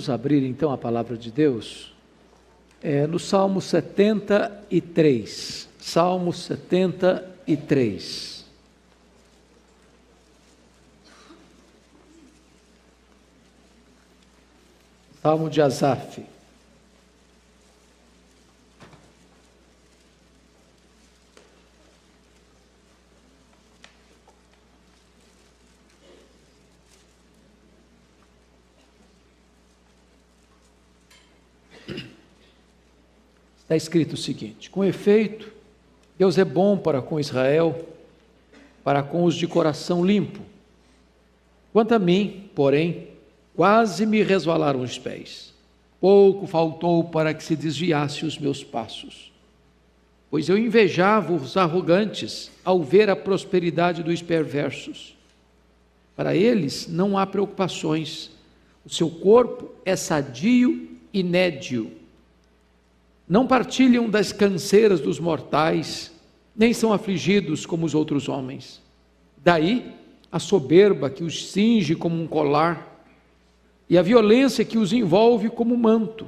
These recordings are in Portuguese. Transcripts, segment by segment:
Vamos abrir então a palavra de Deus no Salmo 73. Salmo 73. Salmo de Asaf. Está escrito o seguinte: com efeito, Deus é bom para com Israel, para com os de coração limpo. Quanto a mim, porém, quase me resvalaram os pés. Pouco faltou para que se desviasse os meus passos. Pois eu invejava os arrogantes ao ver a prosperidade dos perversos. Para eles não há preocupações. O seu corpo é sadio e nédio. Não partilham das canseiras dos mortais, nem são afligidos como os outros homens. Daí a soberba que os cinge como um colar, e a violência que os envolve como um manto.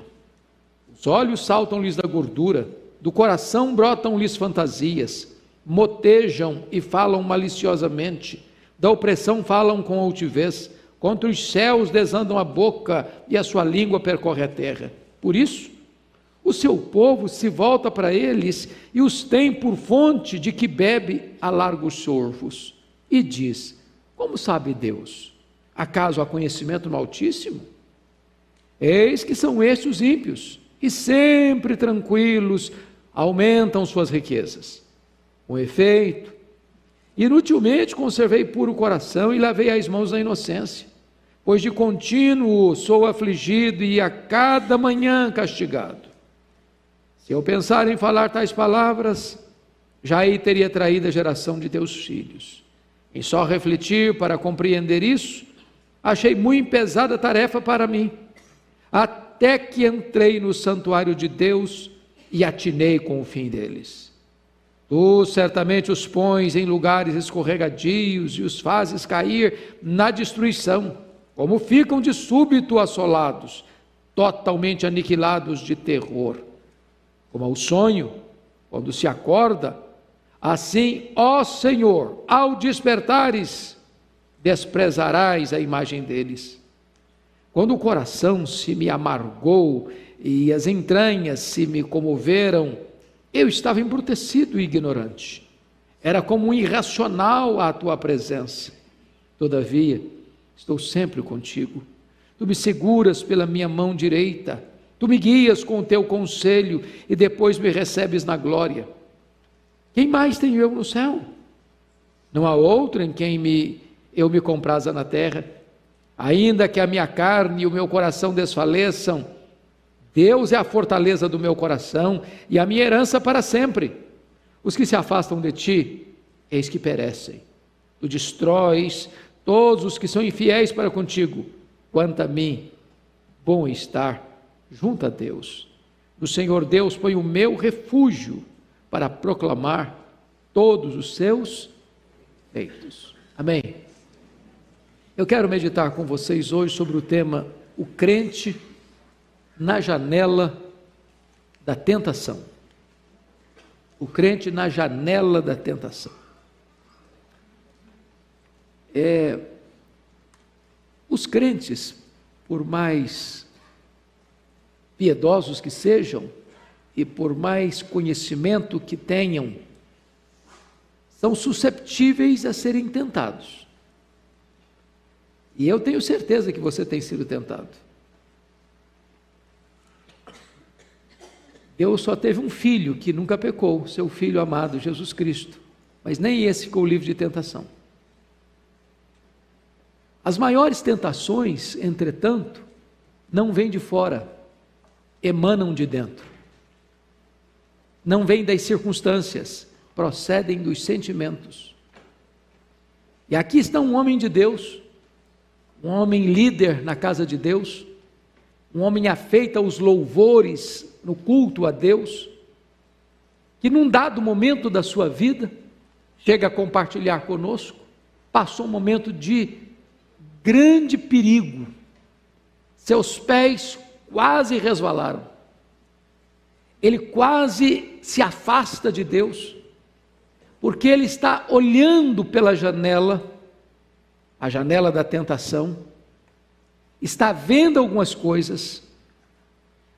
Os olhos saltam-lhes da gordura, do coração brotam-lhes fantasias, motejam e falam maliciosamente, da opressão falam com altivez, contra os céus desandam a boca e a sua língua percorre a terra. Por isso, o seu povo se volta para eles e os tem por fonte de que bebe a largos sorvos. E diz: como sabe Deus? Acaso há conhecimento no Altíssimo? Eis que são estes os ímpios, e sempre tranquilos aumentam suas riquezas. Com efeito, inutilmente conservei puro o coração e lavei as mãos na inocência, pois de contínuo sou afligido e a cada manhã castigado. Se eu pensar em falar tais palavras, já aí teria traído a geração de teus filhos. Em só refletir para compreender isso, achei muito pesada tarefa para mim, até que entrei no santuário de Deus e atinei com o fim deles. Tu certamente os pões em lugares escorregadios e os fazes cair na destruição, como ficam de súbito assolados, totalmente aniquilados de terror. Como ao sonho, quando se acorda, assim, ó Senhor, ao despertares, desprezarás a imagem deles. Quando o coração se me amargou e as entranhas se me comoveram, eu estava embrutecido e ignorante. Era como um irracional à tua presença. Todavia, estou sempre contigo. Tu me seguras pela minha mão direita. Tu me guias com o teu conselho e depois me recebes na glória. Quem mais tenho eu no céu? Não há outro em quem eu me compraza na terra. Ainda que a minha carne e o meu coração desfaleçam, Deus é a fortaleza do meu coração e a minha herança para sempre. Os que se afastam de ti, eis que perecem. Tu destróis todos os que são infiéis para contigo. Quanto a mim, bom estar junto a Deus. No Senhor Deus põe o meu refúgio para proclamar todos os seus feitos. Amém. Eu quero meditar com vocês hoje sobre o tema: o crente na janela da tentação. O crente na janela da tentação. Os crentes, por mais piedosos que sejam e por mais conhecimento que tenham, são susceptíveis a serem tentados. E eu tenho certeza que você tem sido tentado. Deus só teve um filho que nunca pecou, seu filho amado, Jesus Cristo, mas nem esse ficou livre de tentação. As maiores tentações, entretanto, não vêm de fora, emanam de dentro. Não vêm das circunstâncias, procedem dos sentimentos. E aqui está um homem de Deus, um homem líder na casa de Deus, um homem afeito aos louvores no culto a Deus, que num dado momento da sua vida, chega a compartilhar conosco, passou um momento de grande perigo, seus pés quase resvalaram, ele quase se afasta de Deus, porque ele está olhando pela janela, a janela da tentação, está vendo algumas coisas,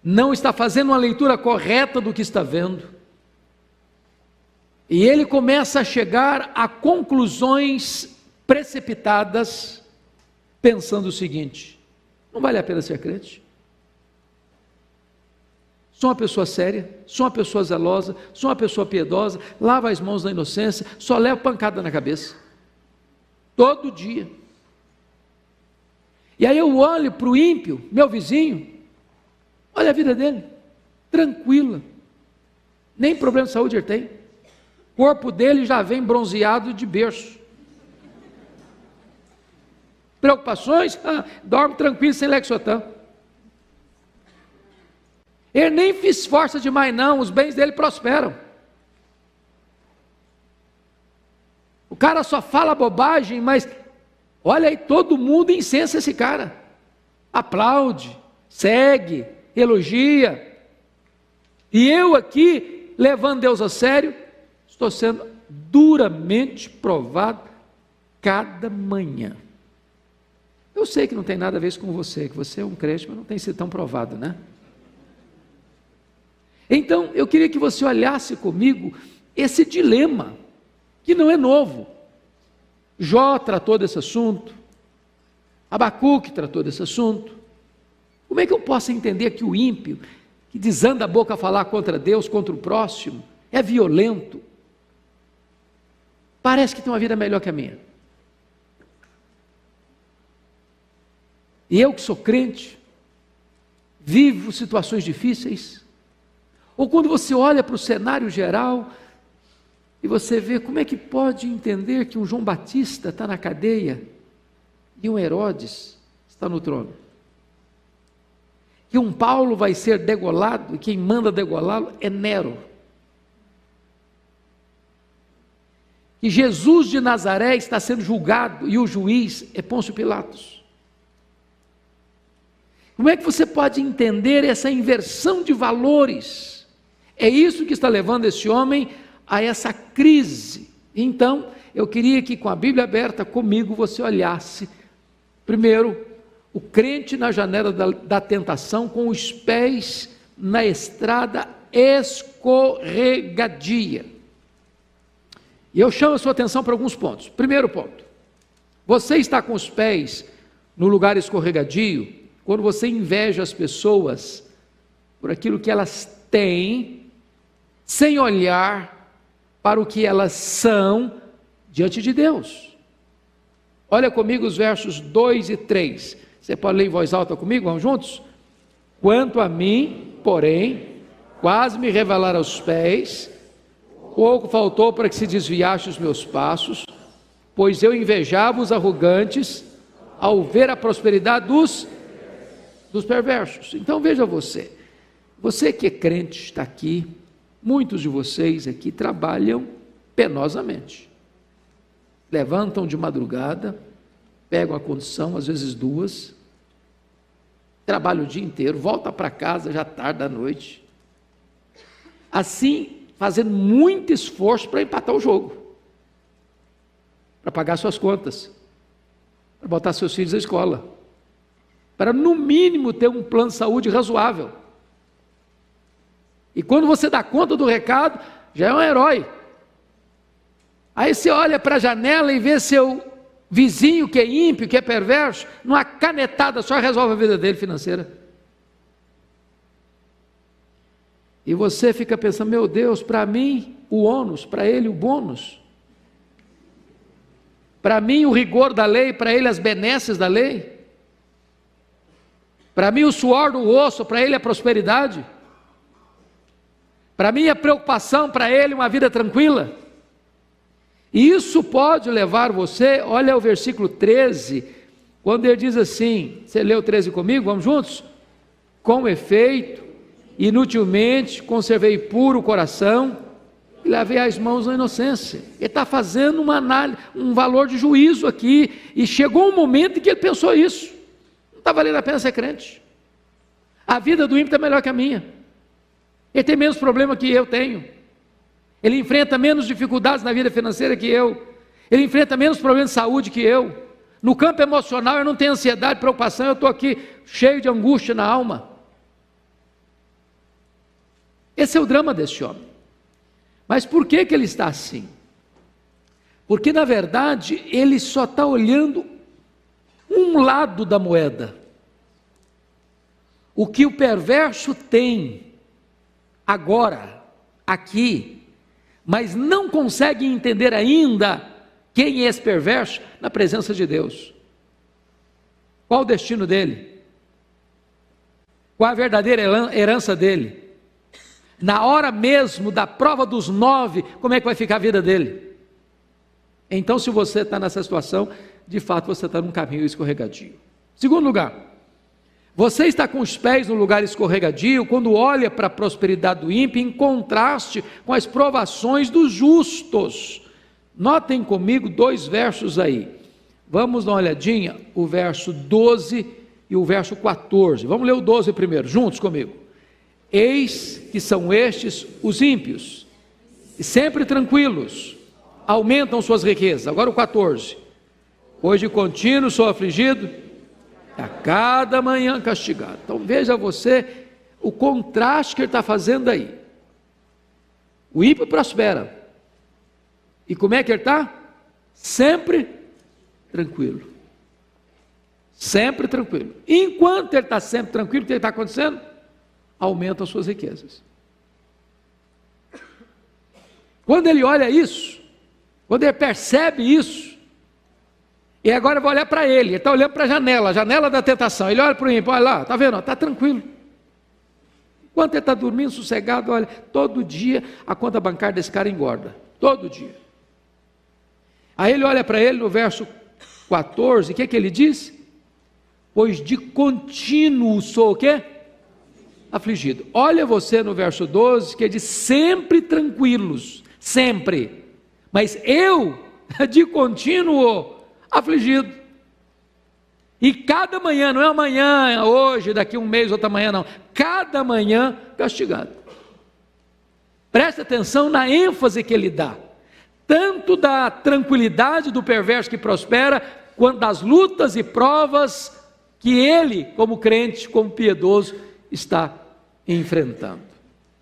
não está fazendo uma leitura correta do que está vendo, e ele começa a chegar a conclusões precipitadas, pensando o seguinte: não vale a pena ser crente, sou uma pessoa séria, sou uma pessoa zelosa, sou uma pessoa piedosa, lavo as mãos na inocência, só levo pancada na cabeça, todo dia. E aí eu olho para o ímpio, meu vizinho, olha a vida dele, tranquila, nem problema de saúde ele tem, o corpo dele já vem bronzeado de berço. Preocupações? Dorme tranquilo sem Lexotan. Ele nem se esforça demais não, os bens dele prosperam. O cara só fala bobagem, mas olha aí, todo mundo incensa esse cara, aplaude, segue, elogia, e eu aqui, levando Deus a sério, estou sendo duramente provado cada manhã. Eu sei que não tem nada a ver isso com você, que você é um crente, mas não tem sido tão provado, né? Então, eu queria que você olhasse comigo esse dilema, que não é novo. Jó tratou desse assunto, Abacuque tratou desse assunto. Como é que eu posso entender que o ímpio, que desanda a boca a falar contra Deus, contra o próximo, é violento, parece que tem uma vida melhor que a minha? E eu que sou crente, vivo situações difíceis, ou quando você olha para o cenário geral, e você vê como é que pode entender que um João Batista está na cadeia, e um Herodes está no trono, que um Paulo vai ser degolado, e quem manda degolá-lo é Nero, que Jesus de Nazaré está sendo julgado, e o juiz é Pôncio Pilatos. Como é que você pode entender essa inversão de valores? É isso que está levando esse homem a essa crise. Então, eu queria que com a Bíblia aberta comigo você olhasse, primeiro, o crente na janela da tentação, com os pés na estrada escorregadia. E eu chamo a sua atenção para alguns pontos. Primeiro ponto: você está com os pés no lugar escorregadio quando você inveja as pessoas por aquilo que elas têm, sem olhar para o que elas são diante de Deus. Olha comigo os versos 2 e 3. Você pode ler em voz alta comigo? Vamos juntos? Quanto a mim, porém, quase me revelaram aos pés, pouco faltou para que se desviasse os meus passos, pois eu invejava os arrogantes ao ver a prosperidade dos perversos. Então veja você que é crente está aqui, muitos de vocês aqui trabalham penosamente, levantam de madrugada, pegam a condução, às vezes 2, trabalham o dia inteiro, voltam para casa já tarde da noite, assim fazendo muito esforço para empatar o jogo, para pagar suas contas, para botar seus filhos na escola, para no mínimo ter um plano de saúde razoável. E quando você dá conta do recado, já é um herói. Aí você olha para a janela e vê seu vizinho que é ímpio, que é perverso, numa canetada só resolve a vida dele financeira. E você fica pensando: meu Deus, para mim o ônus, para ele o bônus. Para mim o rigor da lei, para ele as benesses da lei. Para mim o suor do osso, para ele a prosperidade. Para mim a preocupação, para ele uma vida tranquila. E isso pode levar você, olha o versículo 13, quando ele diz assim, você leu o 13 comigo, vamos juntos? Com efeito, inutilmente conservei puro o coração e lavei as mãos na inocência. Ele está fazendo uma análise, um valor de juízo aqui, e chegou um momento em que ele pensou isso. Não está valendo a pena ser crente. A vida do ímpio está melhor que a minha. Ele tem menos problema que eu tenho. Ele enfrenta menos dificuldades na vida financeira que eu. Ele enfrenta menos problemas de saúde que eu. No campo emocional eu não tenho ansiedade, preocupação, eu estou aqui cheio de angústia na alma. Esse é o drama desse homem. Mas por que ele está assim? Porque na verdade ele só está olhando um lado da moeda. O que o perverso tem agora, aqui, mas não consegue entender ainda quem é esse perverso na presença de Deus. Qual o destino dele? Qual a verdadeira herança dele? Na hora mesmo da prova dos 9, como é que vai ficar a vida dele? Então, se você está nessa situação, de fato você está num caminho escorregadio. Segundo lugar, você está com os pés no lugar escorregadio quando olha para a prosperidade do ímpio em contraste com as provações dos justos. Notem comigo 2 versos aí. Vamos dar uma olhadinha, o verso 12 e o verso 14. Vamos ler o 12 primeiro, juntos comigo. Eis que são estes os ímpios, e sempre tranquilos, aumentam suas riquezas. Agora o 14. Pois de contínuo sou afligido, a cada manhã castigado. Então veja você o contraste que ele está fazendo aí. O ímpio prospera. E como é que ele está? Sempre tranquilo. Sempre tranquilo. Enquanto ele está sempre tranquilo, o que está acontecendo? Aumentam as suas riquezas. Quando ele olha isso, quando ele percebe isso, e agora vai olhar para ele está olhando para a janela da tentação, ele olha para o ímpio, olha lá, está vendo, está tranquilo. Enquanto ele está dormindo sossegado, olha, todo dia a conta bancária desse cara engorda, todo dia. Aí ele olha para ele no verso 14, o que ele diz? Pois de contínuo sou o quê? Afligido. Olha você no verso 12, que diz sempre tranquilos, sempre, mas eu de contínuo afligido, e cada manhã, não é amanhã, hoje, daqui um mês, outra manhã não, cada manhã castigado. Preste atenção na ênfase que ele dá, tanto da tranquilidade do perverso que prospera, quanto das lutas e provas que ele, como crente, como piedoso, está enfrentando.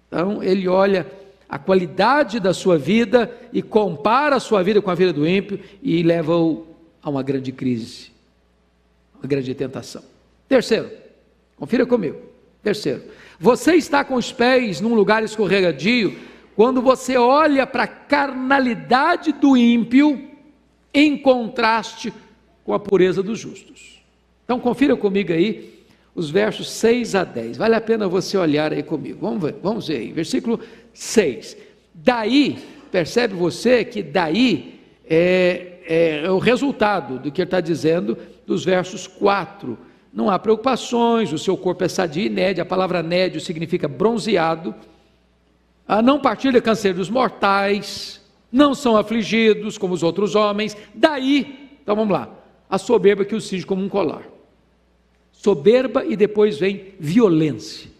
Então ele olha a qualidade da sua vida e compara a sua vida com a vida do ímpio e leva-o a uma grande crise, uma grande tentação. Terceiro, confira comigo. Terceiro, você está com os pés num lugar escorregadio quando você olha para a carnalidade do ímpio em contraste com a pureza dos justos. Então confira comigo aí os versos 6 a 10, vale a pena você olhar aí comigo, vamos ver aí, versículo 6, daí, percebe você que daí é o resultado do que ele está dizendo dos versos 4, não há preocupações, o seu corpo é sadio e nédio, a palavra nédio significa bronzeado, não partilha canseiro dos mortais, não são afligidos como os outros homens, daí, então vamos lá, a soberba que os cinge como um colar. Soberba e depois vem violência,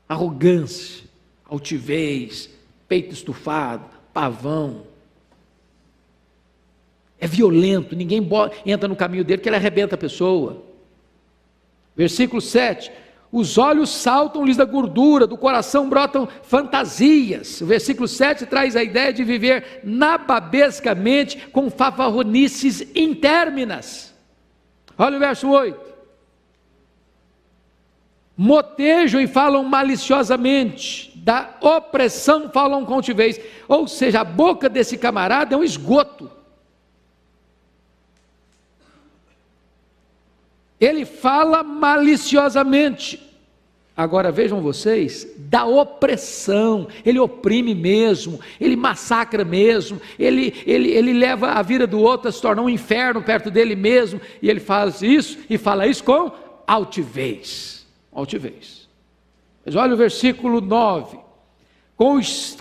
arrogância, altivez, peito estufado, pavão. É violento, ninguém entra no caminho dele que ele arrebenta a pessoa. Versículo 7, os olhos saltam-lhes da gordura, do coração brotam fantasias. O versículo 7 traz a ideia de viver nababescamente com fanfarronices intérminas. Olha o verso 8. Motejam e falam maliciosamente, da opressão falam com altivez, ou seja, a boca desse camarada é um esgoto. Ele fala maliciosamente. Agora vejam vocês, da opressão, ele oprime mesmo, ele massacra mesmo, ele leva a vida do outro a se tornar um inferno perto dele mesmo, e ele faz isso, e fala isso com altivez. Altivez. Mas olha o versículo 9,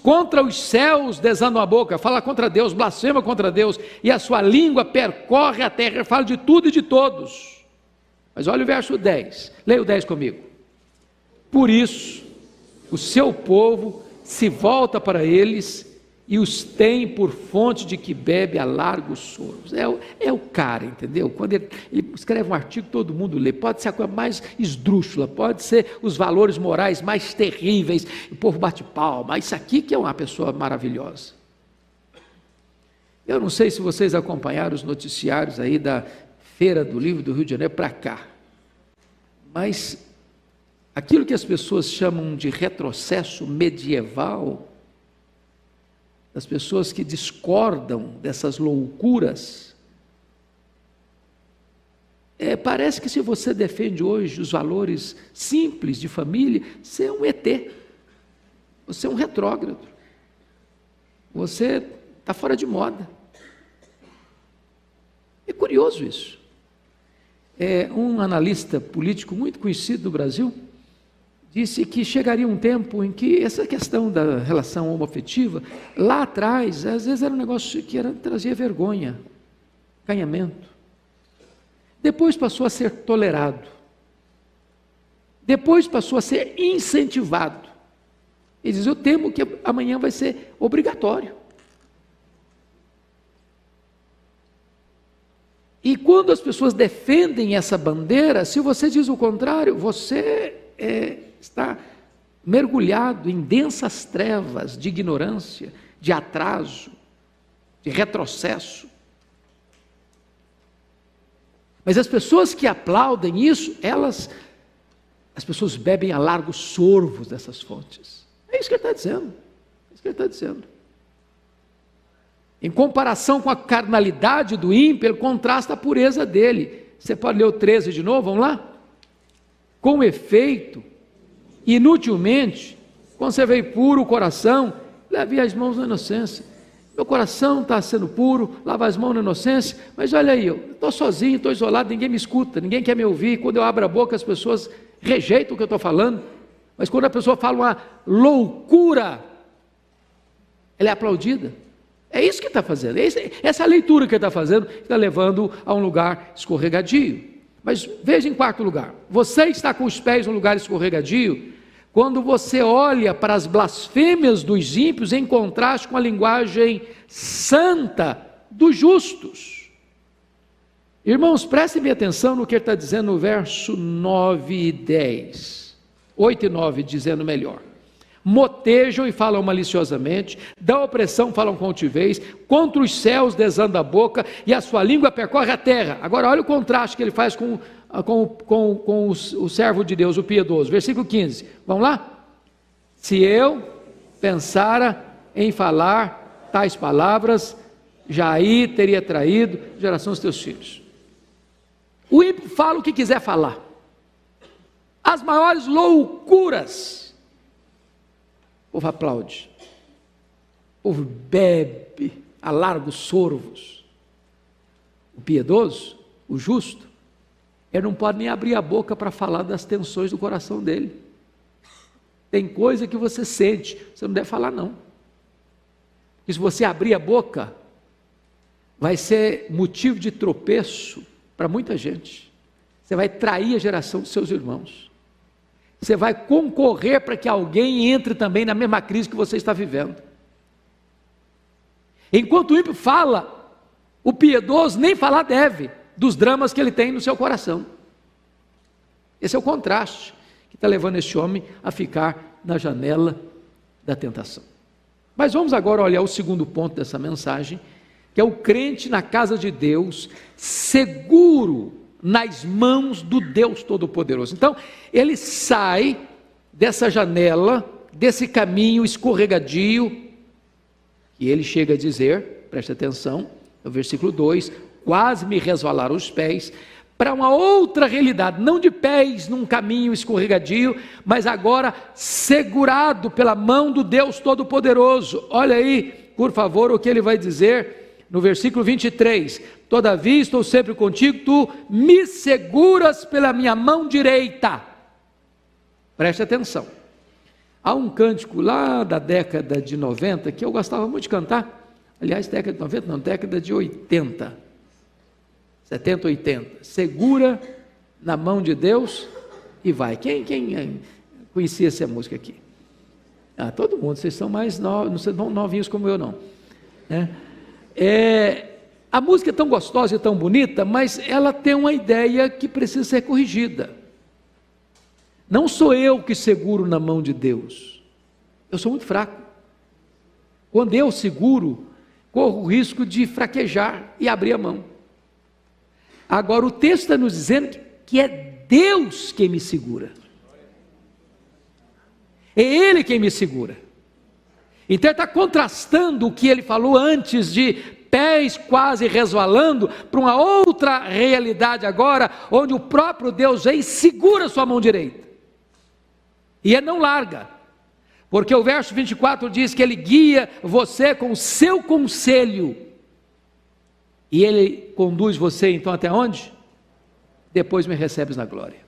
contra os céus desandam a boca, fala contra Deus, blasfema contra Deus, e a sua língua percorre a terra, fala de tudo e de todos. Mas olha o verso 10, leia o 10 comigo. Por isso, o seu povo se volta para eles e os tem por fonte de que bebe a largos soros. É o cara, entendeu? Quando ele escreve um artigo, todo mundo lê. Pode ser a coisa mais esdrúxula, pode ser os valores morais mais terríveis, o povo bate palma. Isso aqui que é uma pessoa maravilhosa. Eu não sei se vocês acompanharam os noticiários aí da Feira do Livro do Rio de Janeiro para cá, mas aquilo que as pessoas chamam de retrocesso medieval, das pessoas que discordam dessas loucuras, parece que se você defende hoje os valores simples de família, você é um ET, você é um retrógrado, você está fora de moda. É curioso isso. Um analista político muito conhecido do Brasil disse que chegaria um tempo em que essa questão da relação homoafetiva, lá atrás, às vezes era um negócio que trazia vergonha, acanhamento. Depois passou a ser tolerado. Depois passou a ser incentivado. Ele diz, eu temo que amanhã vai ser obrigatório. E quando as pessoas defendem essa bandeira, se você diz o contrário, você está mergulhado em densas trevas de ignorância, de atraso, de retrocesso. Mas as pessoas que aplaudem isso, as pessoas bebem a largos sorvos dessas fontes. É isso que ele está dizendo. É isso que ele está dizendo. Em comparação com a carnalidade do ímpio, ele contrasta a pureza dele. Você pode ler o 13 de novo, vamos lá? Com efeito, inutilmente, conservei puro o coração, lavei as mãos na inocência. Meu coração está sendo puro, lava as mãos na inocência, mas olha aí, eu estou sozinho, estou isolado, ninguém me escuta, ninguém quer me ouvir. Quando eu abro a boca, as pessoas rejeitam o que eu estou falando, mas quando a pessoa fala uma loucura, ela é aplaudida. É isso que está fazendo, essa leitura que ele está fazendo, está levando a um lugar escorregadio. Mas veja em quarto lugar, você está com os pés no lugar escorregadio, quando você olha para as blasfêmias dos ímpios em contraste com a linguagem santa dos justos. Irmãos, prestem bem atenção no que ele está dizendo no verso 9 e 10, 8 e 9, dizendo melhor. Motejam e falam maliciosamente, da opressão falam com altivez, contra os céus desanda a boca e a sua língua percorre a terra. Agora olha o contraste que ele faz com o servo de Deus, o piedoso. Versículo 15, vamos lá? Se eu pensara em falar tais palavras, já aí teria traído geração dos teus filhos. O ímpio fala o que quiser falar, as maiores loucuras. O povo aplaude, o povo bebe a largos sorvos. O piedoso, o justo, ele não pode nem abrir a boca para falar das tensões do coração dele. Tem coisa que você sente, você não deve falar não. E se você abrir a boca, vai ser motivo de tropeço para muita gente. Você vai trair a geração dos seus irmãos. Você vai concorrer para que alguém entre também na mesma crise que você está vivendo. Enquanto o ímpio fala, o piedoso nem falar deve dos dramas que ele tem no seu coração. Esse é o contraste que está levando este homem a ficar na janela da tentação. Mas vamos agora olhar o segundo ponto dessa mensagem, que é o crente na casa de Deus, seguro nas mãos do Deus Todo-Poderoso. Então, ele sai dessa janela, desse caminho escorregadio, e ele chega a dizer, preste atenção, no versículo 2, quase me resvalaram os pés, para uma outra realidade, não de pés num caminho escorregadio, mas agora segurado pela mão do Deus Todo-Poderoso. Olha aí, por favor, o que ele vai dizer no versículo 23, todavia estou sempre contigo, tu me seguras pela minha mão direita. Preste atenção, há um cântico lá da década de 90, que eu gostava muito de cantar, aliás, década de 90 não, década de 80, 70, 80, segura na mão de Deus e vai. Quem conhecia essa música aqui? Todo mundo, vocês são mais novos, não são novinhos como eu não. A música é tão gostosa e tão bonita, mas ela tem uma ideia que precisa ser corrigida. Não sou eu que seguro na mão de Deus, eu sou muito fraco. Quando eu seguro, corro o risco de fraquejar e abrir a mão. Agora o texto está nos dizendo que é Deus quem me segura, é Ele quem me segura. Então ele está contrastando o que ele falou antes de pés quase resvalando, para uma outra realidade agora, onde o próprio Deus vem e segura sua mão direita, e ele não larga, porque o verso 24 diz que ele guia você com o seu conselho, e ele conduz você então até onde? Depois me recebes na glória.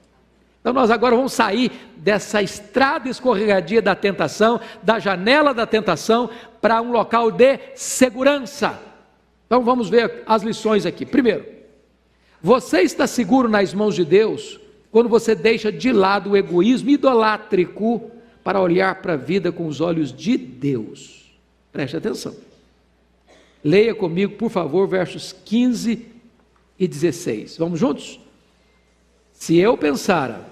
Então nós agora vamos sair dessa estrada escorregadia da tentação, da janela da tentação, para um local de segurança. Então vamos ver as lições aqui. Primeiro, você está seguro nas mãos de Deus quando você deixa de lado o egoísmo idolátrico para olhar para a vida com os olhos de Deus. Preste atenção. Leia comigo, por favor, versos 15 e 16. Vamos juntos? Se eu pensara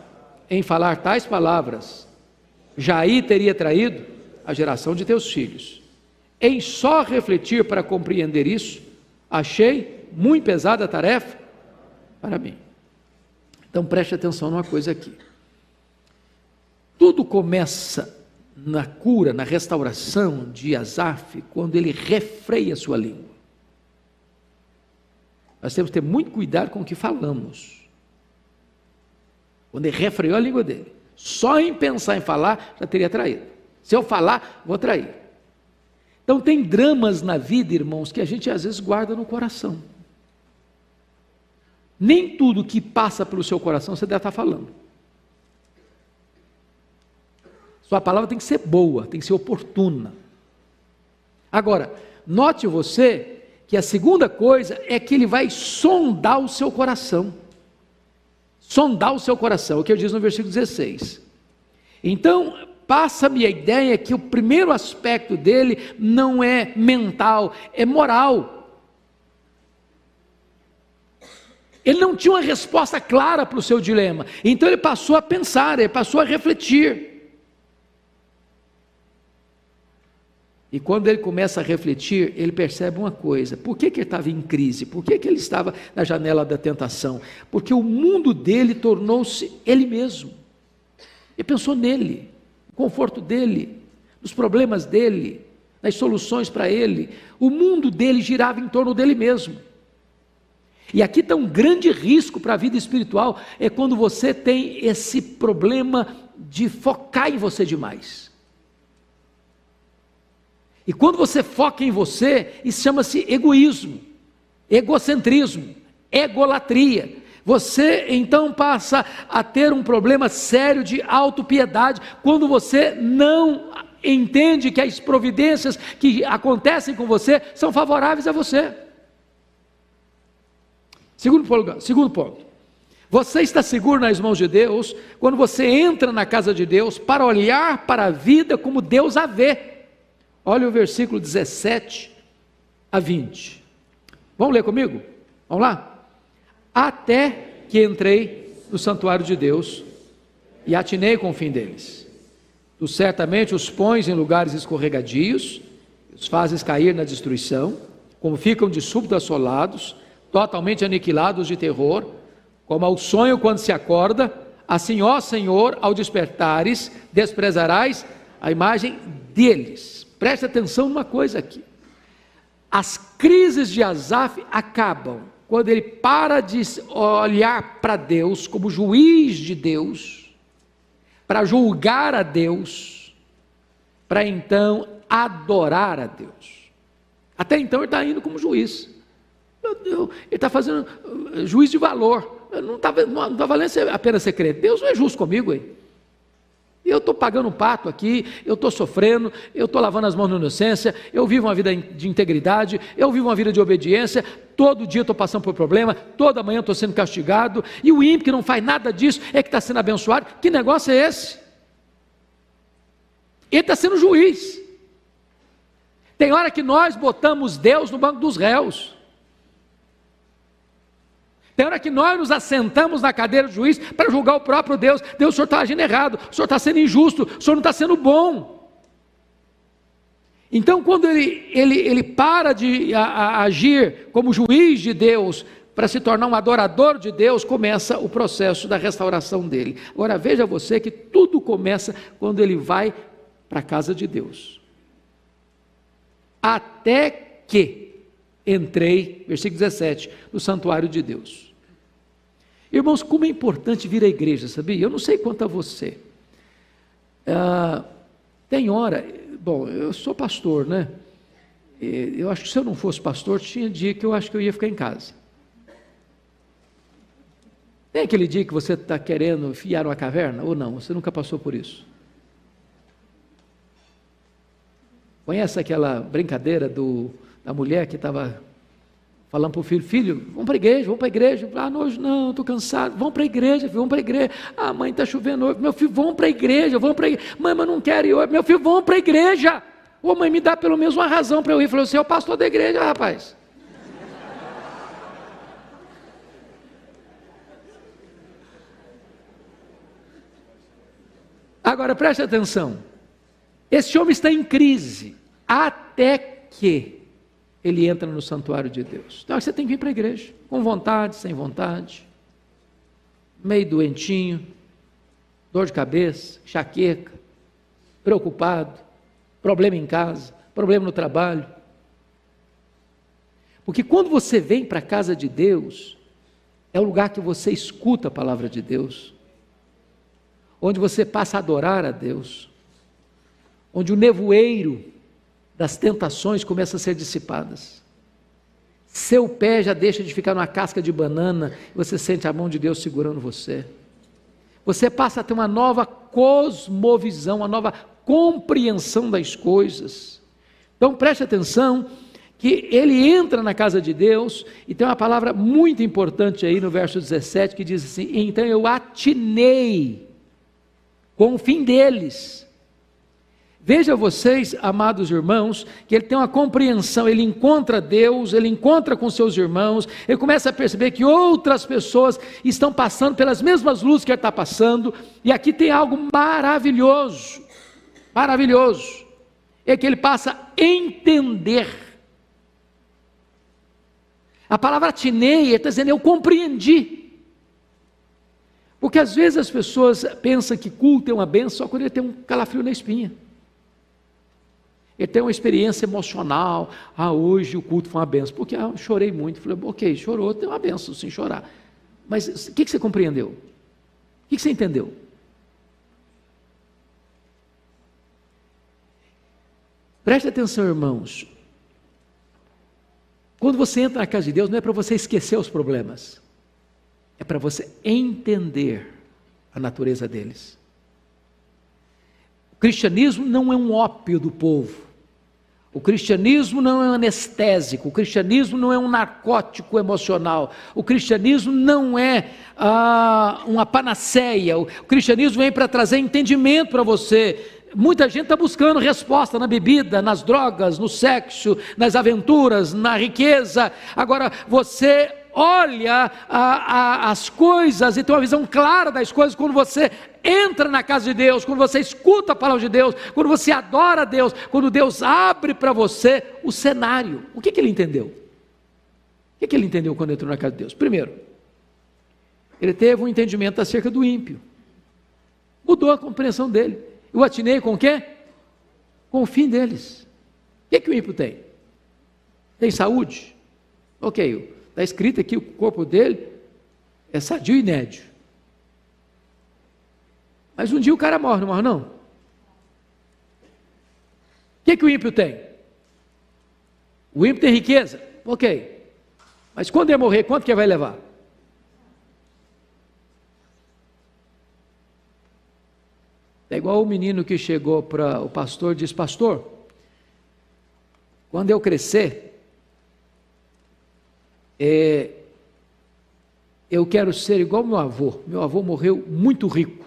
em falar tais palavras, já aí teria traído a geração de teus filhos. Em só refletir para compreender isso, achei muito pesada a tarefa para mim. Então preste atenção numa coisa aqui. Tudo começa na cura, na restauração de Asaf, quando ele refreia sua língua. Nós temos que ter muito cuidado com o que falamos. Quando ele refreou a língua dele, só em pensar em falar, já teria traído. Se eu falar, vou trair. Então tem dramas na vida, irmãos, que a gente às vezes guarda no coração. Nem tudo que passa pelo seu coração você deve estar falando. Sua palavra tem que ser boa, tem que ser oportuna. Agora, note você que a segunda coisa é que ele vai sondar o seu coração. Sondar o seu coração, o que eu diz no versículo 16. Então, passa-me a ideia que o primeiro aspecto dele não é mental, é moral. Ele não tinha uma resposta clara para o seu dilema, então ele passou a pensar, ele passou a refletir. E quando ele começa a refletir, ele percebe uma coisa: por que ele estava em crise? Por que ele estava na janela da tentação? Porque o mundo dele tornou-se ele mesmo. Ele pensou nele, no conforto dele, nos problemas dele, nas soluções para ele. O mundo dele girava em torno dele mesmo. E aqui está um grande risco para a vida espiritual, é quando você tem esse problema de focar em você demais. E quando você foca em você, isso chama-se egoísmo, egocentrismo, egolatria. Você então passa a ter um problema sério de autopiedade, quando você não entende que as providências que acontecem com você são favoráveis a você. Segundo ponto, você está seguro nas mãos de Deus, quando você entra na casa de Deus para olhar para a vida como Deus a vê. Olha o versículo 17 a 20. Vamos ler comigo? Vamos lá? Até que entrei no santuário de Deus e atinei com o fim deles. Tu certamente os pões em lugares escorregadios, os fazes cair na destruição, como ficam de súbito assolados, totalmente aniquilados de terror, como ao sonho quando se acorda, assim, ó Senhor, ao despertares, desprezarás a imagem deles. Preste atenção numa coisa aqui. As crises de Asaf acabam quando ele para de olhar para Deus como juiz de Deus, para julgar a Deus, para então adorar a Deus. Até então ele está indo como juiz. Ele está fazendo juiz de valor. Não está valendo apenas ser crente. Deus não é justo comigo, hein? eu estou pagando um pato aqui, eu estou sofrendo, eu estou lavando as mãos na inocência, eu vivo uma vida de integridade, eu vivo uma vida de obediência, todo dia eu estou passando por problema, toda manhã eu estou sendo castigado, e o ímpio que não faz nada disso é que está sendo abençoado. Que negócio é esse? Ele está sendo juiz. Tem hora que nós botamos Deus no banco dos réus. Tem hora que nós nos assentamos na cadeira do juiz para julgar o próprio Deus. Deus, o senhor está agindo errado, o senhor está sendo injusto, o senhor não está sendo bom. Então, quando ele para de agir como juiz de Deus, para se tornar um adorador de Deus, começa o processo da restauração dele. Agora, veja você que tudo começa quando ele vai para a casa de Deus. Até que entrei, versículo 17, no santuário de Deus. Irmãos, como é importante vir à igreja, sabia? Eu não sei quanto a você. Tem hora, bom, eu sou pastor, né? Eu acho que se eu não fosse pastor, tinha dia que eu acho que eu ia ficar em casa. Tem aquele dia que você está querendo enfiar uma caverna, ou não? Você nunca passou por isso? Conhece aquela brincadeira da mulher que estava falando para o filho: filho, vamos para a igreja, vamos para a igreja. Ah, hoje não, estou cansado. Vamos para a igreja, filho, vamos para a igreja. Ah, mãe, está chovendo hoje. Meu filho, vamos para a igreja, vamos para a igreja. Mãe, mas não quero ir hoje. Meu filho, vamos para a igreja. Ô mãe, me dá pelo menos uma razão para eu ir. Falou: você é o pastor da igreja, rapaz. Agora preste atenção. Esse homem está em crise, até que ele entra no santuário de Deus. Então você tem que vir para a igreja, com vontade, sem vontade, meio doentinho, dor de cabeça, enxaqueca, preocupado, problema em casa, problema no trabalho. Porque quando você vem para a casa de Deus, é o lugar que você escuta a palavra de Deus, onde você passa a adorar a Deus, onde o nevoeiro das tentações começa a ser dissipadas. Seu pé já deixa de ficar numa casca de banana, e você sente a mão de Deus segurando você. Você passa a ter uma nova cosmovisão, uma nova compreensão das coisas. Então preste atenção, que ele entra na casa de Deus, e tem uma palavra muito importante aí no verso 17, que diz assim: então eu atinei com o fim deles. Veja vocês, amados irmãos, que ele tem uma compreensão, ele encontra Deus, ele encontra com seus irmãos, ele começa a perceber que outras pessoas estão passando pelas mesmas luzes que ele está passando, e aqui tem algo maravilhoso, é que ele passa a entender. A palavra atinei, ele está dizendo, eu compreendi. Porque às vezes as pessoas pensam que culto é uma bênção só quando ele tem um calafrio na espinha. Ele tem uma experiência emocional. Ah, hoje o culto foi uma benção. Porque eu chorei muito. Falei, ok, chorou, tem uma benção sem chorar. Mas o que você compreendeu? O que você entendeu? Preste atenção, irmãos. Quando você entra na casa de Deus, não é para você esquecer os problemas. É para você entender a natureza deles. O cristianismo não é um ópio do povo. O cristianismo não é um anestésico. O cristianismo não é um narcótico emocional. O cristianismo não é uma panaceia. O cristianismo vem para trazer entendimento para você. Muita gente está buscando resposta na bebida, nas drogas, no sexo, nas aventuras, na riqueza. Agora você olha as coisas e tem uma visão clara das coisas quando você entra na casa de Deus, quando você escuta a palavra de Deus, quando você adora a Deus, quando Deus abre para você o cenário. O que ele entendeu? O que ele entendeu quando entrou na casa de Deus? Primeiro, ele teve um entendimento acerca do ímpio. Mudou a compreensão dele. Eu atinei com o quê? Com o fim deles. O que o ímpio tem? Tem saúde? Ok, está escrito aqui, o corpo dele é sadio e nédio. Mas um dia o cara morre, não morre não? O que o ímpio tem? O ímpio tem riqueza? Ok. Mas quando ele morrer, quanto que ele vai levar? É igual o menino que chegou para o pastor e disse: pastor, quando eu crescer, eu quero ser igual meu avô. Meu avô morreu muito rico.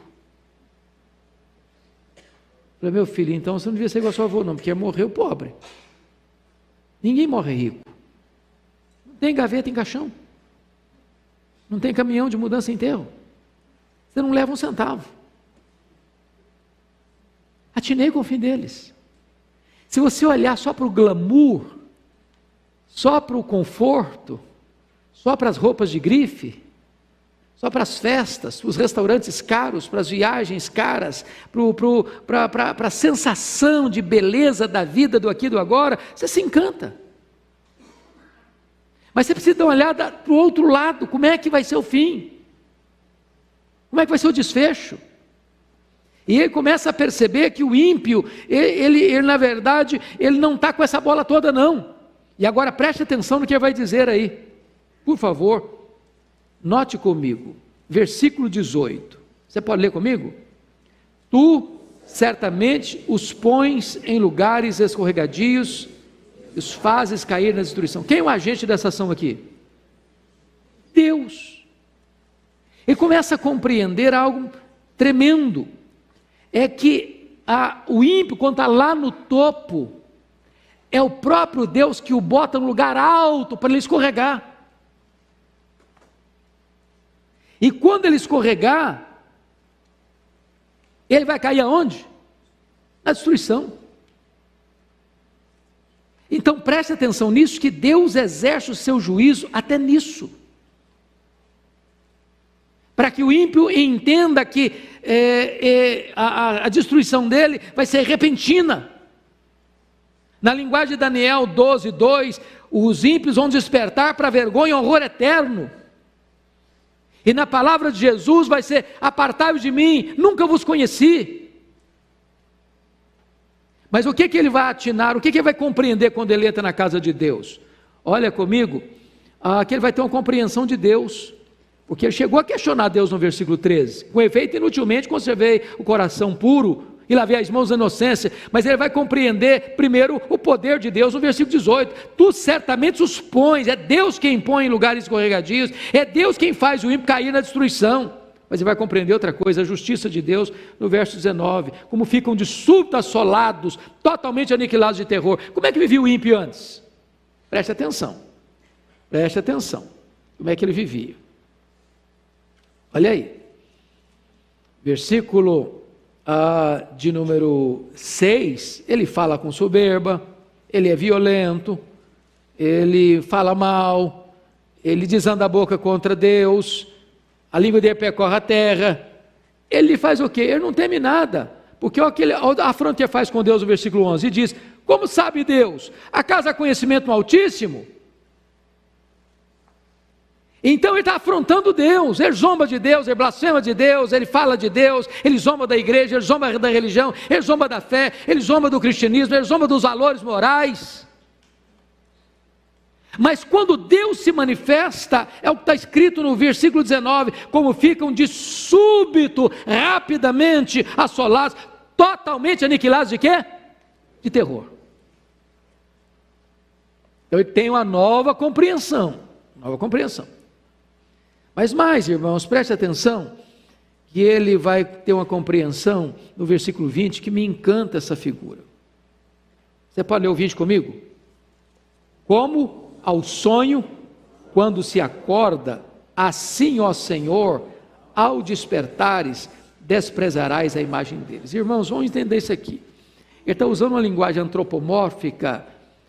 Eu falei: meu filho, então você não devia ser igual ao seu avô não, porque morreu pobre. Ninguém morre rico. Não tem gaveta em caixão. Não tem caminhão de mudança em enterro. Você não leva um centavo. Atinei com o fim deles. Se você olhar só para o glamour, só para o conforto, só para as roupas de grife, só para as festas, para os restaurantes caros, para as viagens caras, para a sensação de beleza da vida, do aqui e do agora, você se encanta. Mas você precisa dar uma olhada para o outro lado, como é que vai ser o fim? Como é que vai ser o desfecho? E ele começa a perceber que o ímpio, ele na verdade, ele não está com essa bola toda não. E agora preste atenção no que ele vai dizer aí. Por favor, note comigo, versículo 18. Você pode ler comigo? Tu certamente os pões em lugares escorregadios, os fazes cair na destruição. Quem é o agente dessa ação aqui? Deus. Ele começa a compreender algo tremendo. É que o ímpio, quando está lá no topo, é o próprio Deus que o bota num lugar alto para ele escorregar. E quando ele escorregar, ele vai cair aonde? Na destruição. Então preste atenção nisso, que Deus exerce o seu juízo até nisso. Para que o ímpio entenda que a destruição dele vai ser repentina. Na linguagem de Daniel 12:2, os ímpios vão despertar para vergonha e horror eterno. E na palavra de Jesus vai ser: apartai-vos de mim, nunca vos conheci. Mas o que ele vai atinar, o que ele vai compreender quando ele entra na casa de Deus? Olha comigo, que ele vai ter uma compreensão de Deus. Porque ele chegou a questionar Deus no versículo 13. Com efeito, inutilmente conservei o coração puro e lavei as mãos da inocência. Mas ele vai compreender primeiro o poder de Deus no versículo 18. Tu certamente os pões, é Deus quem põe em lugares escorregadios, é Deus quem faz o ímpio cair na destruição. Mas ele vai compreender outra coisa, a justiça de Deus no verso 19. Como ficam de súbito assolados, totalmente aniquilados de terror. Como é que vivia o ímpio antes? Preste atenção. Preste atenção. Como é que ele vivia? Olha aí, versículo de número 6, ele fala com soberba, ele é violento, ele fala mal, ele desanda a boca contra Deus, a língua dele percorre a terra. Ele faz o quê? Ele não teme nada, porque olha a afronta que ele faz com Deus no versículo 11, e diz: como sabe Deus? Acaso há conhecimento no Altíssimo? Então ele está afrontando Deus, ele zomba de Deus, ele blasfema de Deus, ele fala de Deus, ele zomba da igreja, ele zomba da religião, ele zomba da fé, ele zomba do cristianismo, ele zomba dos valores morais. Mas quando Deus se manifesta, é o que está escrito no versículo 19, como ficam de súbito, rapidamente assolados, totalmente aniquilados de quê? De terror. Então ele tem uma nova compreensão. Mas mais, irmãos, preste atenção, que ele vai ter uma compreensão no versículo 20, que me encanta essa figura. Você pode ler o 20 comigo? Como ao sonho, quando se acorda, assim, ó Senhor, ao despertares, desprezarás a imagem deles. Irmãos, vamos entender isso aqui. Ele está usando uma linguagem antropomórfica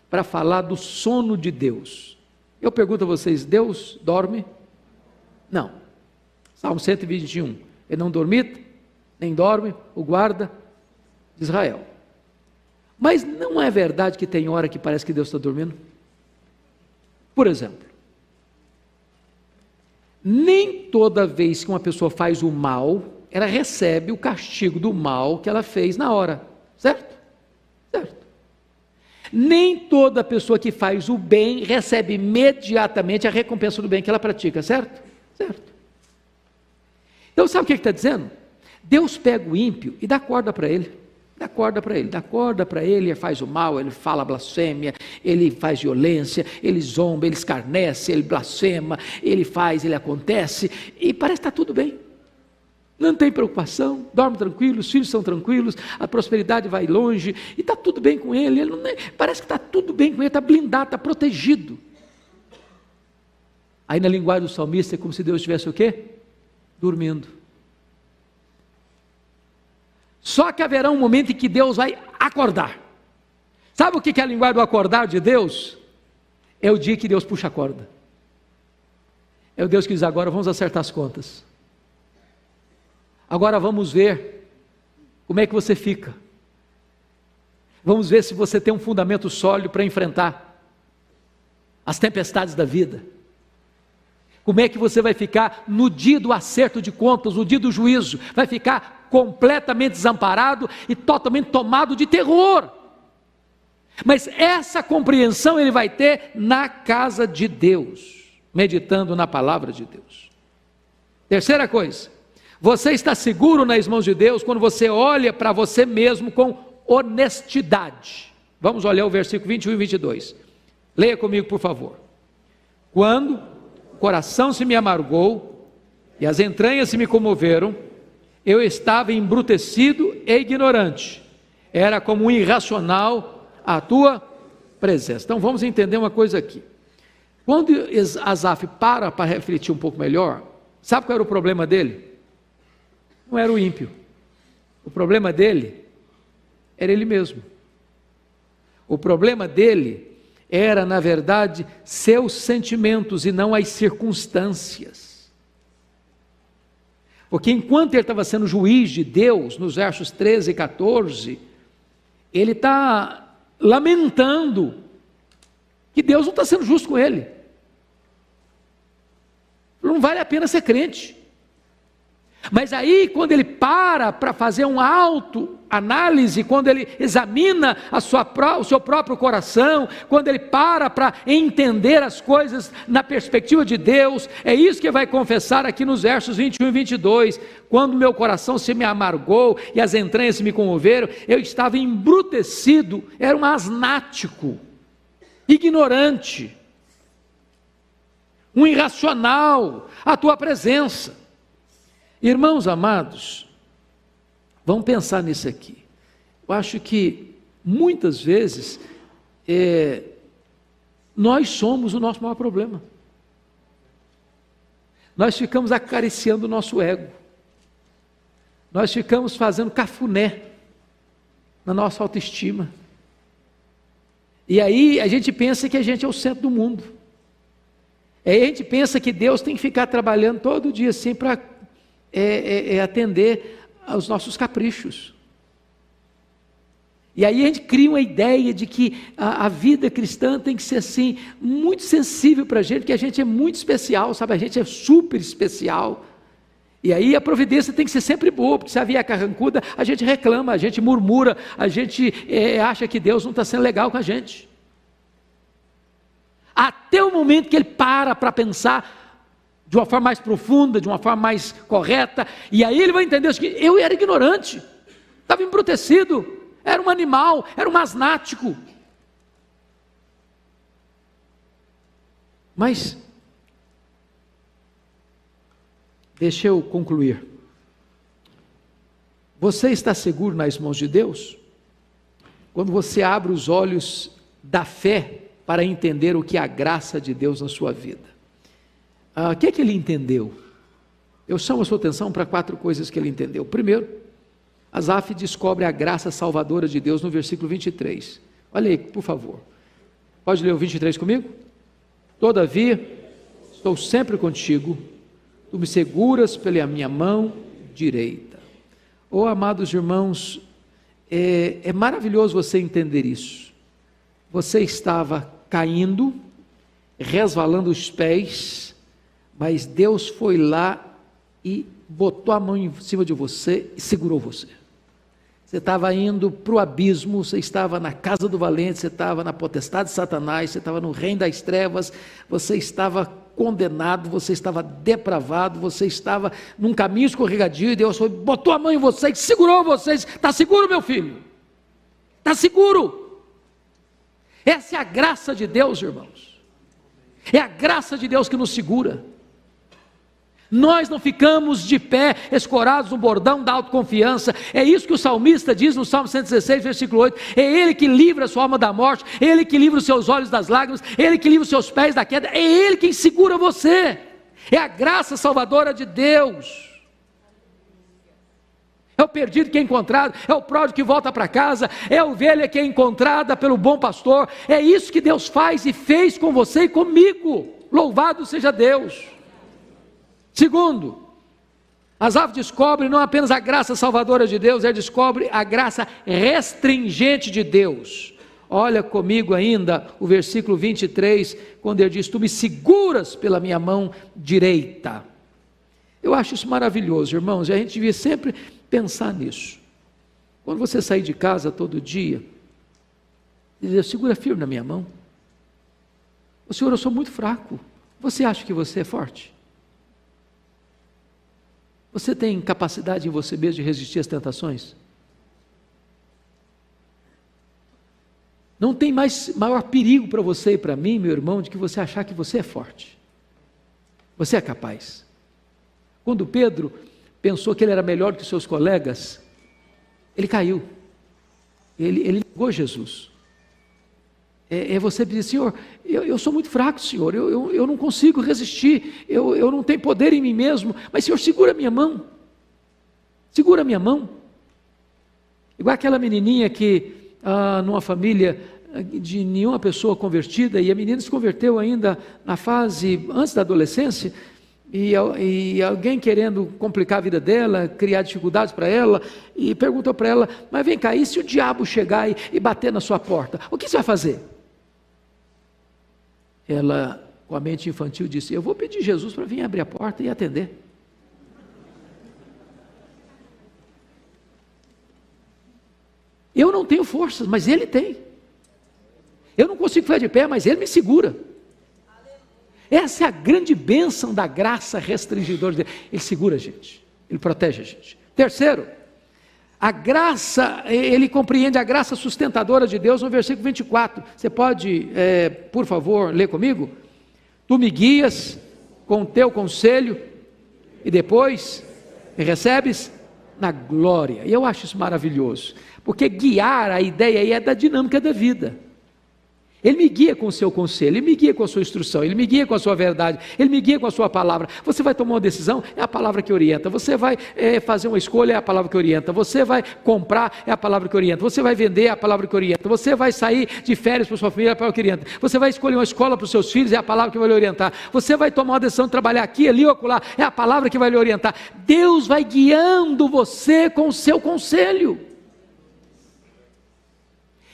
para falar do sono de Deus. Eu pergunto a vocês, Deus dorme? Não. Salmo 121, ele não dormita, nem dorme, o guarda de Israel. Mas não é verdade que tem hora que parece que Deus está dormindo? Por exemplo, nem toda vez que uma pessoa faz o mal, ela recebe o castigo do mal que ela fez na hora, certo? Certo. Nem toda pessoa que faz o bem recebe imediatamente a recompensa do bem que ela pratica, certo? Certo. Então sabe o que ele está dizendo? Deus pega o ímpio e dá corda para ele. Dá corda para ele, ele faz o mal, ele fala blasfêmia, ele faz violência, ele zomba, ele escarnece, ele blasfema, ele faz, ele acontece, e parece que está tudo bem. Não tem preocupação, dorme tranquilo, os filhos são tranquilos, a prosperidade vai longe, e está tudo bem com ele, parece que está tudo bem com ele, está blindado, está protegido. Aí na linguagem do salmista é como se Deus estivesse o quê? Dormindo. Só que haverá um momento em que Deus vai acordar. Sabe o que é a linguagem do acordar de Deus? É o dia que Deus puxa a corda. É o Deus que diz: agora vamos acertar as contas. Agora vamos ver como é que você fica. Vamos ver se você tem um fundamento sólido para enfrentar as tempestades da vida. Como é que você vai ficar no dia do acerto de contas, no dia do juízo? Vai ficar completamente desamparado e totalmente tomado de terror. Mas essa compreensão ele vai ter na casa de Deus, meditando na palavra de Deus. Terceira coisa, você está seguro nas mãos de Deus quando você olha para você mesmo com honestidade. Vamos olhar o versículo 21 e 22. Leia comigo, por favor. Quando o coração se me amargou e as entranhas se me comoveram, eu estava embrutecido e ignorante, era como um irracional à tua presença. Então vamos entender uma coisa aqui. Quando Asaf para refletir um pouco melhor, sabe qual era o problema dele? Não era o ímpio, o problema dele era ele mesmo. O problema dele era, na verdade, seus sentimentos e não as circunstâncias. Porque enquanto ele estava sendo juiz de Deus, nos versos 13 e 14, ele está lamentando que Deus não está sendo justo com ele. Não vale a pena ser crente. Mas aí, quando ele para fazer uma autoanálise, quando ele examina o seu próprio coração, quando ele para entender as coisas na perspectiva de Deus, é isso que vai confessar aqui nos versos 21 e 22, quando meu coração se me amargou e as entranhas se me comoveram, eu estava embrutecido, era um asnático, ignorante, um irracional à tua presença. Irmãos amados, vamos pensar nisso aqui. Eu acho que muitas vezes nós somos o nosso maior problema. Nós ficamos acariciando o nosso ego. Nós ficamos fazendo cafuné na nossa autoestima. E aí a gente pensa que a gente é o centro do mundo. Aí a gente pensa que Deus tem que ficar trabalhando todo dia assim para atender aos nossos caprichos. E aí a gente cria uma ideia de que a vida cristã tem que ser assim, muito sensível para a gente, que a gente é muito especial, sabe? A gente é super especial. E aí a providência tem que ser sempre boa, porque se a via é carrancuda, a gente reclama, a gente murmura, a gente acha que Deus não está sendo legal com a gente. Até o momento que ele para pensar de uma forma mais profunda, de uma forma mais correta, e aí ele vai entender que eu era ignorante, estava embrutecido, era um animal, era um asnático. Mas, deixa eu concluir. Você está seguro nas mãos de Deus? Quando você abre os olhos da fé para entender o que é a graça de Deus na sua vida. O que é que ele entendeu? Eu chamo a sua atenção para 4 coisas que ele entendeu. Primeiro, Asaf descobre a graça salvadora de Deus no versículo 23. Olha aí, por favor. Pode ler o 23 comigo? Todavia, estou sempre contigo, tu me seguras pela minha mão direita. Oh, amados irmãos, é maravilhoso você entender isso. Você estava caindo, resvalando os pés, mas Deus foi lá e botou a mão em cima de você e segurou você. Você estava indo para o abismo, você estava na casa do valente, você estava na potestade de Satanás, você estava no reino das trevas, você estava condenado, você estava depravado, você estava num caminho escorregadio, e Deus botou a mão em você, segurou você, está seguro, meu filho? Está seguro? Essa é a graça de Deus, irmãos. É a graça de Deus que nos segura. Nós não ficamos de pé, escorados no bordão da autoconfiança. É isso que o salmista diz no Salmo 116, versículo 8. É Ele que livra a sua alma da morte, é Ele que livra os seus olhos das lágrimas, é Ele que livra os seus pés da queda, é Ele quem segura você. É a graça salvadora de Deus. É o perdido que é encontrado, é o pródigo que volta para casa, é a ovelha que é encontrada pelo bom pastor. É isso que Deus faz e fez com você e comigo. Louvado seja Deus. Segundo, Asaf descobre não apenas a graça salvadora de Deus, ele descobre a graça restringente de Deus. Olha comigo ainda o versículo 23, quando ele diz: tu me seguras pela minha mão direita. Eu acho isso maravilhoso, irmãos, e a gente devia sempre pensar nisso. Quando você sair de casa todo dia, dizer: segura firme na minha mão. O Senhor, eu sou muito fraco. Você acha que você é forte? Você tem capacidade em você mesmo de resistir às tentações? Não tem maior perigo para você e para mim, meu irmão, de que você achar que você é forte. Você é capaz. Quando Pedro pensou que ele era melhor que os seus colegas, ele caiu. Ele negou Jesus. Você diz: Senhor, eu sou muito fraco, Senhor, eu não consigo resistir, eu não tenho poder em mim mesmo, mas Senhor, segura a minha mão, segura a minha mão. Igual aquela menininha que, numa família de nenhuma pessoa convertida, e a menina se converteu ainda na fase antes da adolescência, e alguém querendo complicar a vida dela, criar dificuldades para ela, e perguntou para ela: mas vem cá, e se o diabo chegar e bater na sua porta, o que você vai fazer? Ela, com a mente infantil, disse: eu vou pedir Jesus para vir abrir a porta e atender. Eu não tenho forças, mas Ele tem. Eu não consigo ficar de pé, mas Ele me segura. Essa é a grande bênção da graça restringidora de Deus. Ele segura a gente, Ele protege a gente. Terceiro, a graça, ele compreende a graça sustentadora de Deus no versículo 24. Você pode, por favor, ler comigo? Tu me guias com o teu conselho e depois me recebes na glória. E eu acho isso maravilhoso, porque guiar, a ideia aí é da dinâmica da vida. Ele me guia com o seu conselho, Ele me guia com a sua instrução, Ele me guia com a sua verdade, Ele me guia com a sua palavra. Você vai tomar uma decisão, é a palavra que orienta. Você vai fazer uma escolha, é a palavra que orienta. Você vai comprar, é a palavra que orienta. Você vai vender, é a palavra que orienta. Você vai sair de férias para a sua família, é a palavra que orienta. Você vai escolher uma escola para os seus filhos, é a palavra que vai lhe orientar. Você vai tomar uma decisão de trabalhar aqui, ali ou acolá, é a palavra que vai lhe orientar. Deus vai guiando você com o seu conselho.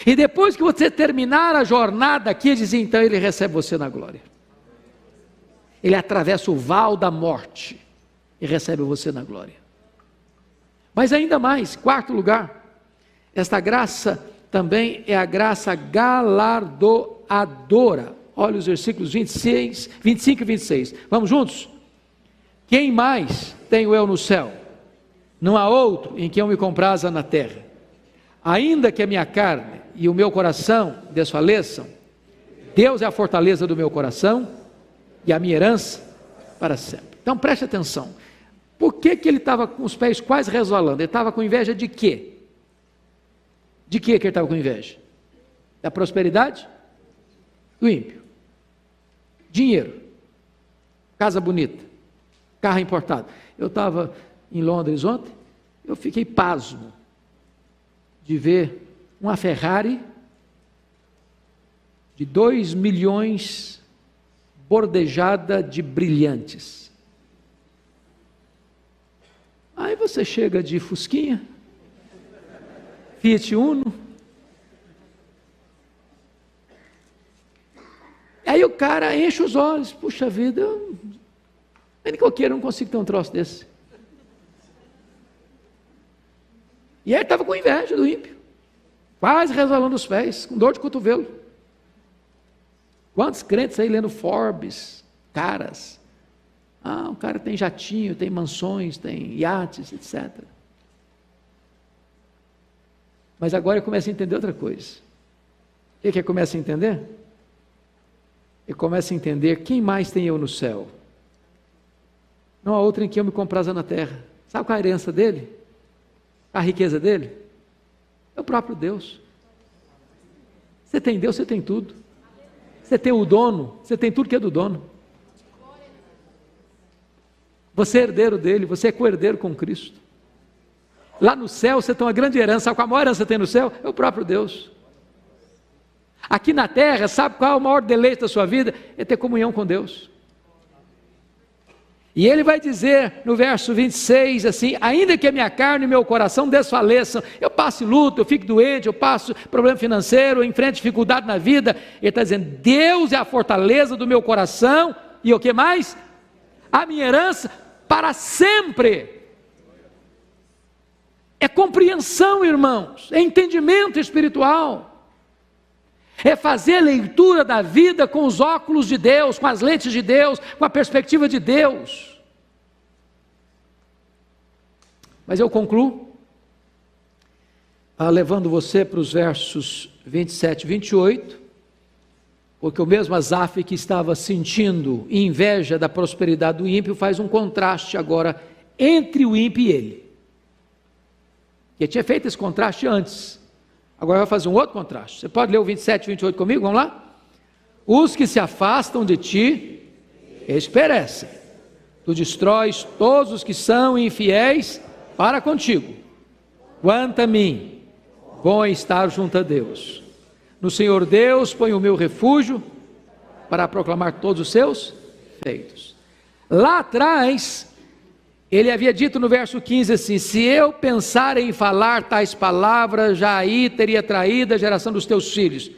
E depois que você terminar a jornada aqui, ele diz: então Ele recebe você na glória. Ele atravessa o val da morte e recebe você na glória. Mas ainda mais, quarto lugar, esta graça também é a graça galardoadora. Olha os versículos 25 e 26. Vamos juntos? Quem mais tenho eu no céu? Não há outro em quem eu me compraza na terra. Ainda que a minha carne e o meu coração desfaleçam, Deus é a fortaleza do meu coração e a minha herança para sempre. Então preste atenção. Por que ele estava com os pés quase resvalando? Ele estava com inveja de quê? De que ele estava com inveja? Da prosperidade? Do ímpio. Dinheiro. Casa bonita. Carro importado. Eu estava em Londres ontem, eu fiquei pasmo de ver uma Ferrari de 2 milhões bordejada de brilhantes. Aí você chega de Fusquinha, Fiat Uno, aí o cara enche os olhos: puxa vida, nem qualquer não consigo ter um troço desse. E aí ele estava com inveja do ímpio, quase resvalando os pés, com dor de cotovelo. Quantos crentes aí lendo Forbes, caras. O cara tem jatinho, tem mansões, tem iates, etc. Mas agora eu começo a entender outra coisa. O que eu começo a entender? Eu começo a entender quem mais tem eu no céu. Não há outra em que eu me compraza na terra. Sabe qual é a herança dele? A riqueza dele? É o próprio Deus. Você tem Deus, você tem tudo. Você tem o dono, você tem tudo que é do dono. Você é herdeiro dele, você é co-herdeiro com Cristo. Lá no céu você tem uma grande herança. Sabe qual a maior herança que você tem no céu? É o próprio Deus. Aqui na terra, sabe qual é o maior deleite da sua vida? É ter comunhão com Deus. E ele vai dizer no verso 26 assim: ainda que a minha carne e meu coração desfaleçam, eu passo luto, eu fico doente, eu passo problema financeiro, eu enfrento dificuldade na vida, ele está dizendo: Deus é a fortaleza do meu coração, e o que mais? A minha herança para sempre. É compreensão, irmãos, é entendimento espiritual, é fazer a leitura da vida com os óculos de Deus, com as lentes de Deus, com a perspectiva de Deus. Mas eu concluo levando você para os versos 27 e 28, porque o mesmo Asaf que estava sentindo inveja da prosperidade do ímpio faz um contraste agora entre o ímpio e ele. Ele tinha feito esse contraste antes, agora vai fazer um outro contraste. Você pode ler o 27 e 28 comigo? Vamos lá? Os que se afastam de ti, eles perecem. Tu destróis todos os que são infiéis para contigo. Quanto a mim, bom é estar junto a Deus. No Senhor Deus ponho o meu refúgio para proclamar todos os seus feitos. Lá atrás, ele havia dito no verso 15 assim: se eu pensar em falar tais palavras, já aí teria traído a geração dos teus filhos.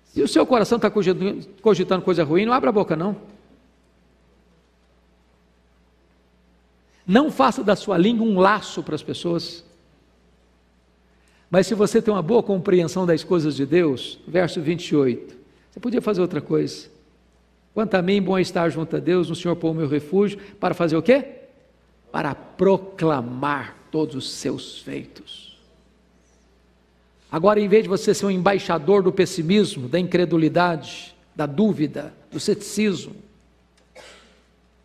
Se o seu coração está cogitando coisa ruim, não abra a boca não. Não faça da sua língua um laço para as pessoas. Mas se você tem uma boa compreensão das coisas de Deus, verso 28, você podia fazer outra coisa. Quanto a mim, bom é estar junto a Deus, no Senhor pôr o meu refúgio, para fazer o quê? Para proclamar todos os seus feitos. Agora, em vez de você ser um embaixador do pessimismo, da incredulidade, da dúvida, do ceticismo,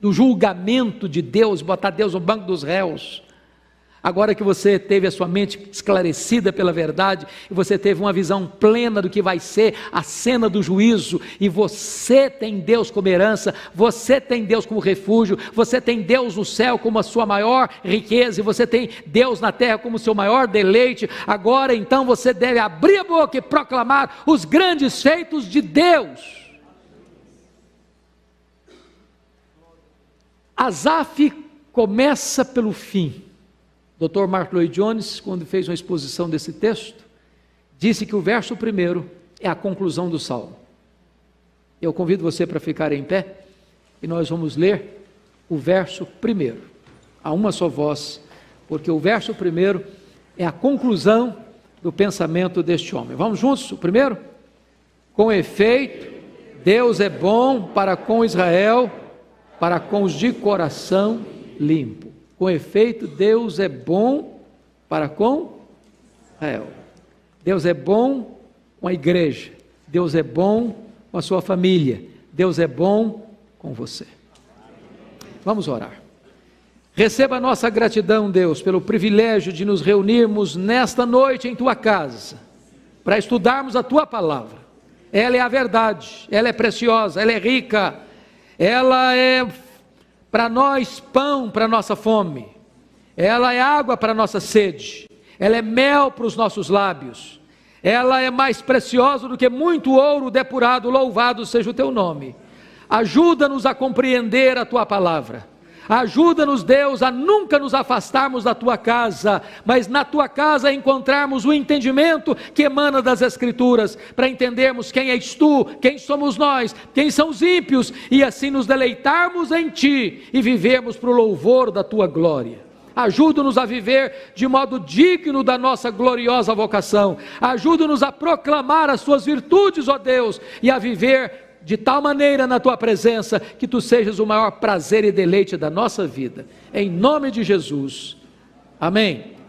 do julgamento de Deus, botar Deus no banco dos réus, agora que você teve a sua mente esclarecida pela verdade, e você teve uma visão plena do que vai ser a cena do juízo, e você tem Deus como herança, você tem Deus como refúgio, você tem Deus no céu como a sua maior riqueza, e você tem Deus na terra como o seu maior deleite, agora então você deve abrir a boca e proclamar os grandes feitos de Deus. Asaf começa pelo fim. Dr. Mark Lloyd Jones, quando fez uma exposição desse texto, disse que o verso 1 é a conclusão do salmo. Eu convido você para ficar em pé, e nós vamos ler o verso 1, a uma só voz, porque o verso 1 é a conclusão do pensamento deste homem. Vamos juntos? O primeiro? Com efeito, Deus é bom para com Israel, para com os de coração limpo. Com efeito, Deus é bom para com Israel. Deus é bom com a igreja. Deus é bom com a sua família. Deus é bom com você. Vamos orar. Receba a nossa gratidão, Deus, pelo privilégio de nos reunirmos nesta noite em Tua casa, para estudarmos a Tua palavra. Ela é a verdade, ela é preciosa, ela é rica, ela é para nós pão para a nossa fome, ela é água para a nossa sede, ela é mel para os nossos lábios, ela é mais preciosa do que muito ouro depurado, louvado seja o Teu nome. Ajuda-nos a compreender a Tua palavra, ajuda-nos, Deus, a nunca nos afastarmos da Tua casa, mas na Tua casa encontrarmos o entendimento que emana das Escrituras, para entendermos quem és Tu, quem somos nós, quem são os ímpios, e assim nos deleitarmos em Ti, e vivermos para o louvor da Tua glória. Ajuda-nos a viver de modo digno da nossa gloriosa vocação, ajuda-nos a proclamar as Suas virtudes, ó Deus, e a viver de tal maneira na tua presença, que tu sejas o maior prazer e deleite da nossa vida, em nome de Jesus, amém.